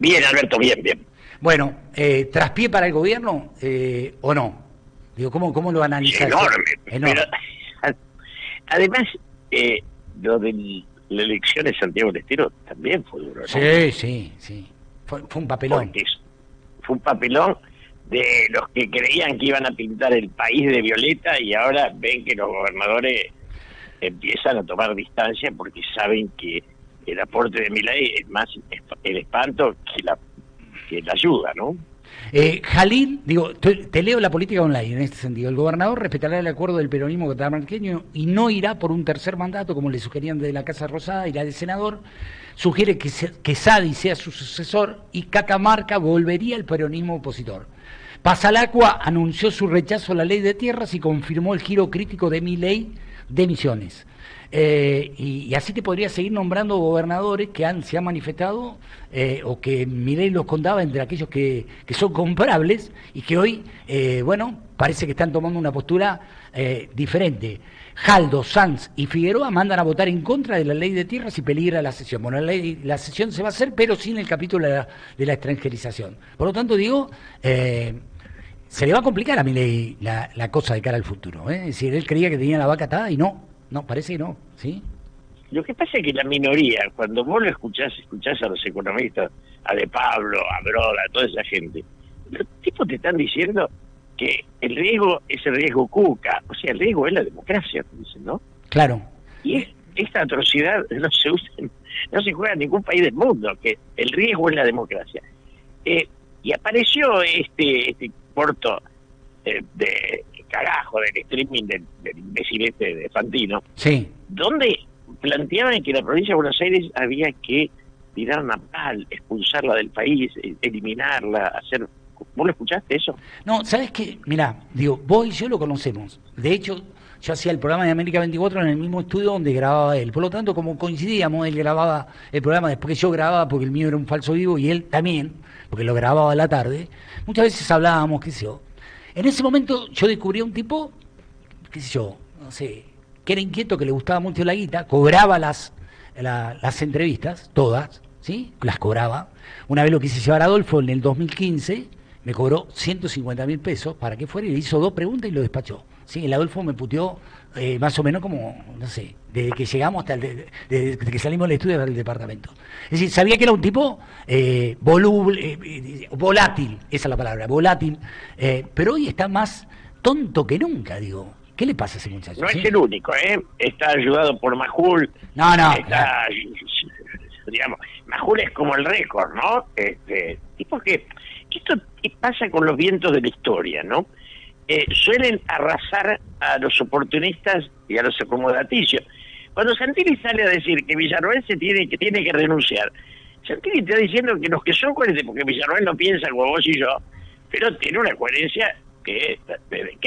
Bien, Alberto, bien, bien. Bueno, ¿traspié para el gobierno o no? Digo, ¿cómo lo Es analizás? enorme, pero Enorme. además, lo de la elección de Santiago del Estero también fue duro, ¿no? Sí, sí, sí. Fue un papelón. Porque fue un papelón de los que creían que iban a pintar el país de violeta y ahora ven que los gobernadores empiezan a tomar distancia porque saben que el aporte de Milei es más el espanto que la ayuda, ¿no? Jalil, digo, te leo la política online en este sentido. El gobernador respetará el acuerdo del peronismo catamarqueño y no irá por un tercer mandato, como le sugerían de la Casa Rosada, irá de senador. Sugiere que Sadi sea su sucesor y Catamarca volvería al peronismo opositor. Pasalacua anunció su rechazo a la ley de tierras y confirmó el giro crítico de Milei de Misiones. Y así te podría seguir nombrando gobernadores que se han manifestado o que Milei los contaba entre aquellos que son comparables y que hoy, bueno, parece que están tomando una postura diferente. Jaldo, Sanz y Figueroa mandan a votar en contra de la ley de tierras y peligra la sesión. Bueno, la sesión se va a hacer, pero sin el capítulo de la extranjerización. Por lo tanto, digo, se le va a complicar a Milei la cosa de cara al futuro. Es decir, él creía que tenía la vaca atada y no, parece que no, ¿sí? Lo que pasa es que la minoría, cuando vos lo escuchás a los economistas, a De Pablo, a Broda, a toda esa gente, los tipos te están diciendo que el riesgo es el riesgo Cuca, o sea, el riesgo es la democracia, dicen, ¿no? Claro. Y esta atrocidad no se juega en ningún país del mundo, que el riesgo es la democracia. Y apareció este corto de carajo del streaming del imbécil este de Fantino, Sí. donde planteaban que la provincia de Buenos Aires había que tirar una pal, expulsarla del país, eliminarla, hacer... ¿Vos lo escuchaste eso? No, ¿sabes qué? Mirá, digo, vos y yo lo conocemos. De hecho, yo hacía el programa de América 24 en el mismo estudio donde grababa él. Por lo tanto, como coincidíamos, él grababa el programa después que yo grababa, porque el mío era un falso vivo, y él también, porque lo grababa a la tarde. Muchas veces hablábamos, qué sé yo. En ese momento yo descubrí a un tipo, qué sé yo, no sé, que era inquieto, que le gustaba mucho la guita, cobraba las entrevistas, todas, ¿sí? Las cobraba. Una vez lo quise llevar a Adolfo en el 2015, me cobró 150.000 pesos para que fuera y le hizo 2 preguntas y lo despachó. ¿Sí? El Adolfo me puteó más o menos como, no sé, desde que llegamos hasta desde que salimos del estudio del departamento. Es decir, sabía que era un tipo volátil, esa es la palabra, volátil, pero hoy está más tonto que nunca, digo. ¿Qué le pasa a ese muchacho? No ¿Sí? es el único, ¿eh? Está ayudado por Majul. No, Está, claro. digamos, Majul es como el récord, ¿no? Tipo que esto pasa con los vientos de la historia, ¿no? Suelen arrasar a los oportunistas y a los acomodaticios. Cuando Santilli sale a decir que Villarroel tiene que renunciar, Santilli está diciendo que los que son coherentes, porque Villarroel no piensa como vos y yo, pero tiene una coherencia que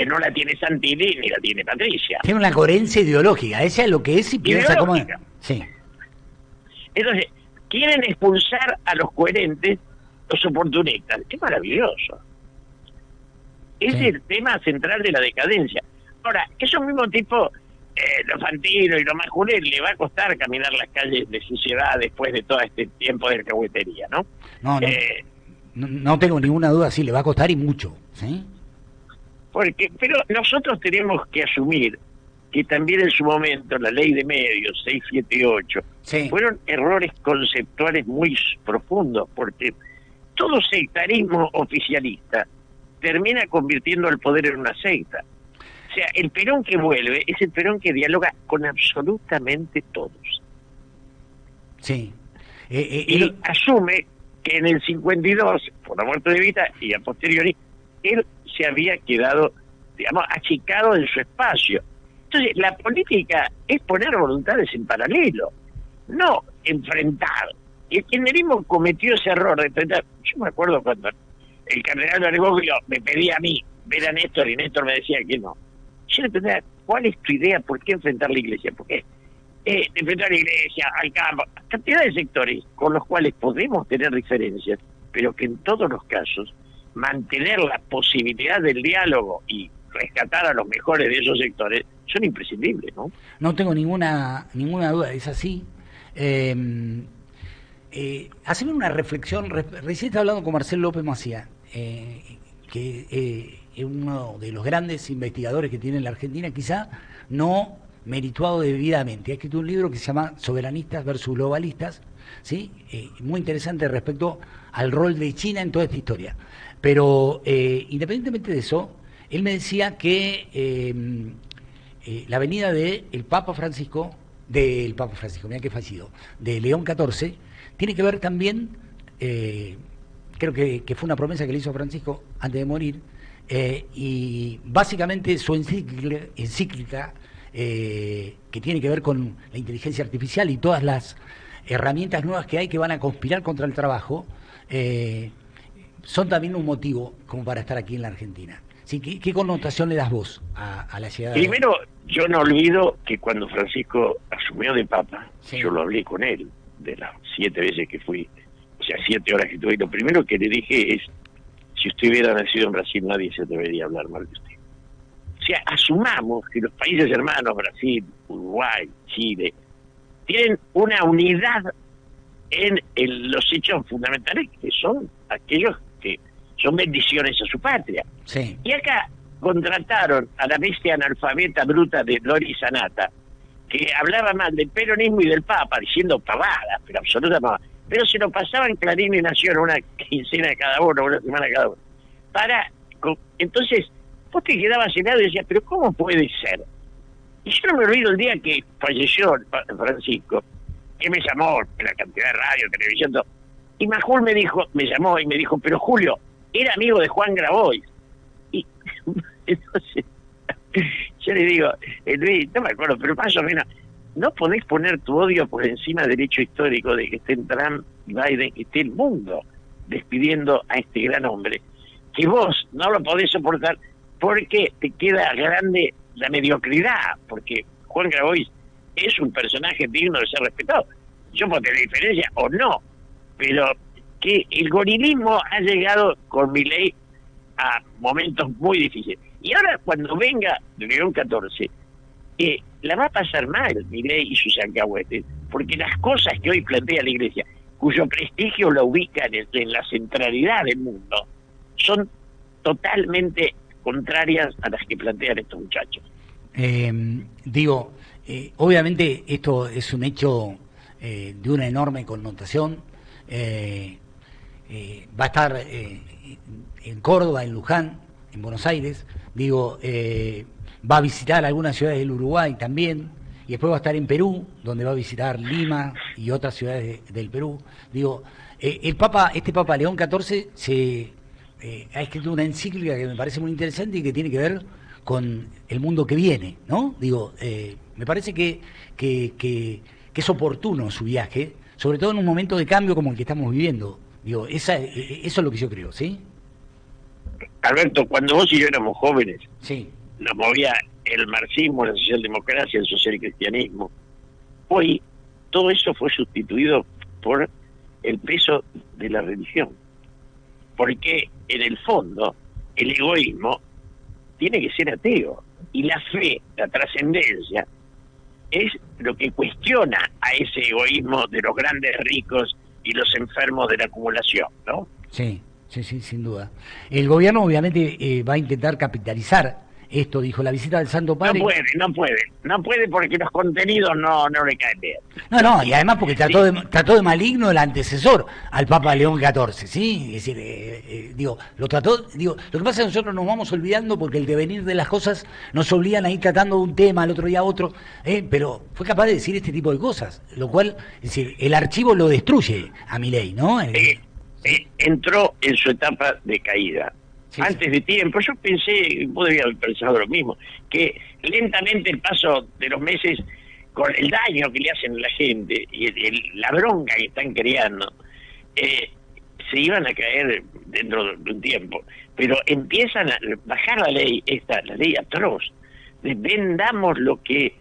no la tiene Santilli ni la tiene Patricia. Tiene una coherencia ideológica, esa es lo que es y piensa como... Sí. Entonces, quieren expulsar a los coherentes, los oportunistas. Es maravilloso. Ese es el tema central de la decadencia. Ahora, esos mismos tipos, los Fantino y los Majulés, le va a costar caminar las calles de su ciudad después de todo este tiempo de alcahuetería, ¿no? No tengo ninguna duda, sí, le va a costar y mucho, ¿sí? Pero nosotros tenemos que asumir que también en su momento la ley de medios 678 fueron errores conceptuales muy profundos, porque todo sectarismo oficialista termina convirtiendo al poder en una secta. O sea, el Perón que vuelve es el Perón que dialoga con absolutamente todos. Sí. Y asume que en el 52, por la muerte de Evita, y a posteriori, él se había quedado, digamos, achicado en su espacio. Entonces, la política es poner voluntades en paralelo, no enfrentar. Y el kirchnerismo cometió ese error de enfrentar. Yo me acuerdo cuando el cardenal Bergoglio me pedía a mí ver a Néstor y Néstor me decía que no. Yo le preguntaba, ¿cuál es tu idea? ¿Por qué enfrentar la iglesia? ¿Por qué? Enfrentar a la iglesia, al campo, cantidad de sectores con los cuales podemos tener diferencias, pero que en todos los casos mantener la posibilidad del diálogo y rescatar a los mejores de esos sectores son imprescindibles, ¿no? No tengo ninguna duda, es así. haceme una reflexión. Recién estaba hablando con Marcelo López Macía, que es uno de los grandes investigadores que tiene la Argentina, quizá no merituado debidamente. Ha escrito un libro que se llama Soberanistas versus Globalistas, ¿sí? Muy interesante respecto al rol de China en toda esta historia. Pero independientemente de eso, él me decía que la venida del Papa Francisco, mira que fallido, de León XIV, tiene que ver también, creo que fue una promesa que le hizo a Francisco antes de morir, y básicamente su encíclica que tiene que ver con la inteligencia artificial y todas las herramientas nuevas que hay que van a conspirar contra el trabajo, son también un motivo como para estar aquí en la Argentina. ¿Sí? ¿Qué connotación le das vos a la llegada? Primero, yo no olvido que cuando Francisco asumió de Papa, sí, yo lo hablé con él, de las 7 veces que fui, o sea, 7 horas que estuve. Lo primero que le dije es, si usted hubiera nacido en Brasil, nadie se debería hablar mal de usted. O sea, asumamos que los países hermanos, Brasil, Uruguay, Chile, tienen una unidad en los hechos fundamentales, que son aquellos que son bendiciones a su patria. Sí. Y acá contrataron a la bestia analfabeta bruta de Lori Sanata, que hablaba mal del peronismo y del Papa, diciendo pavadas, pero absoluta pavada. Pero se lo pasaba en Clarín y Nación una quincena de cada uno, una semana cada uno. Entonces, vos te quedabas helado y decías, pero ¿cómo puede ser? Y yo no me olvido el día que falleció Francisco, que me llamó, la cantidad de radio, televisión, todo. Y Majul me llamó y me dijo, pero Julio, era amigo de Juan Grabois. Y entonces, yo le digo, Luis, no me acuerdo, pero más o menos, no podés poner tu odio por encima del hecho histórico de que estén Trump, Biden, que esté el mundo despidiendo a este gran hombre, que vos no lo podés soportar porque te queda grande la mediocridad, porque Juan Grabois es un personaje digno de ser respetado. Yo puedo tener diferencia o no, pero que el gorilismo ha llegado con Milei a momentos muy difíciles. Y ahora cuando venga León XIV, la va a pasar mal Milei y sus alcahuetes, porque las cosas que hoy plantea la Iglesia, cuyo prestigio la ubica en la centralidad del mundo, son totalmente contrarias a las que plantean estos muchachos. Obviamente esto es un hecho de una enorme connotación. Va a estar en Córdoba, en Luján, en Buenos Aires, va a visitar algunas ciudades del Uruguay también, y después va a estar en Perú, donde va a visitar Lima y otras ciudades del Perú. Este Papa León XIV ha escrito una encíclica que me parece muy interesante y que tiene que ver con el mundo que viene, ¿no? Me parece que es oportuno su viaje, sobre todo en un momento de cambio como el que estamos viviendo. Eso es lo que yo creo, ¿sí? Alberto, cuando vos y yo éramos jóvenes, sí, nos movía el marxismo, la socialdemocracia, el socialcristianismo. Hoy todo eso fue sustituido por el peso de la religión, porque en el fondo el egoísmo tiene que ser ateo, y la fe, la trascendencia, es lo que cuestiona a ese egoísmo de los grandes ricos y los enfermos de la acumulación, ¿no? Sí, sin duda. El gobierno obviamente va a intentar capitalizar esto, dijo la visita del Santo Padre. No puede porque los contenidos no le caen bien. No, y además porque trató de maligno el antecesor al Papa León XIV, ¿sí? Es decir, lo que pasa es que nosotros nos vamos olvidando porque el devenir de las cosas nos obligan a ir tratando un tema, al otro día otro, pero fue capaz de decir este tipo de cosas, lo cual, es decir, el archivo lo destruye a Milei, ¿no? Entró en su etapa de caída. Sí, antes de tiempo. Yo pensé, vos debías haber pensado lo mismo, que lentamente el paso de los meses, con el daño que le hacen a la gente y la bronca que están creando, se iban a caer dentro de un tiempo. Pero empiezan a bajar la ley atroz, de vendamos lo que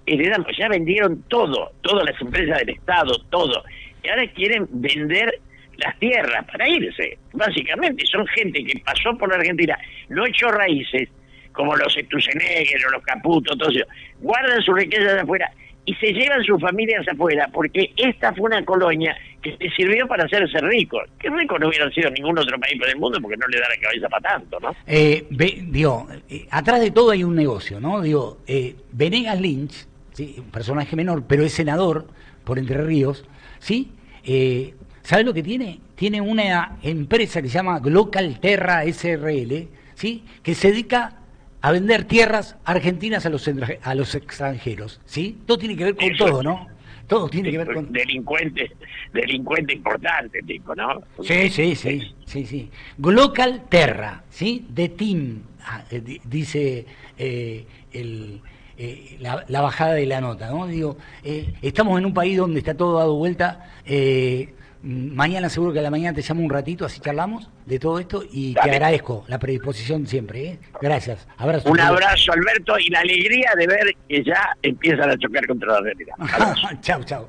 heredamos. Ya vendieron todo, todas las empresas del Estado, todo. Y ahora quieren vender las tierras para irse, básicamente. Son gente que pasó por la Argentina, no echó raíces, como los Sturzenegger o los Caputo, todos ellos. Guardan sus riquezas de afuera y se llevan sus familias afuera, porque esta fue una colonia que le sirvió para hacerse rico. Que rico no hubiera sido ningún otro país del mundo porque no le da la cabeza para tanto, ¿no? Atrás de todo hay un negocio, ¿no? Venegas Lynch, ¿sí? Un personaje menor, pero es senador por Entre Ríos, ¿sí? ¿Sabe lo que tiene? Tiene una empresa que se llama Glocal Terra SRL, ¿sí? Que se dedica a vender tierras argentinas a los extranjeros, ¿sí? Todo tiene que ver con todo, ¿no? Todo tiene que ver con... Delincuente importante, tipo, ¿no? Sí. Glocal Terra, ¿sí? De Team, dice la bajada de la nota, ¿no? Estamos en un país donde está todo dado vuelta. Mañana seguro que a la mañana te llamo un ratito, así charlamos de todo esto y Dale. Te agradezco la predisposición siempre, ¿eh? Gracias. Abrazo. Un abrazo, Alberto, y la alegría de ver que ya empiezan a chocar contra la realidad. Chau.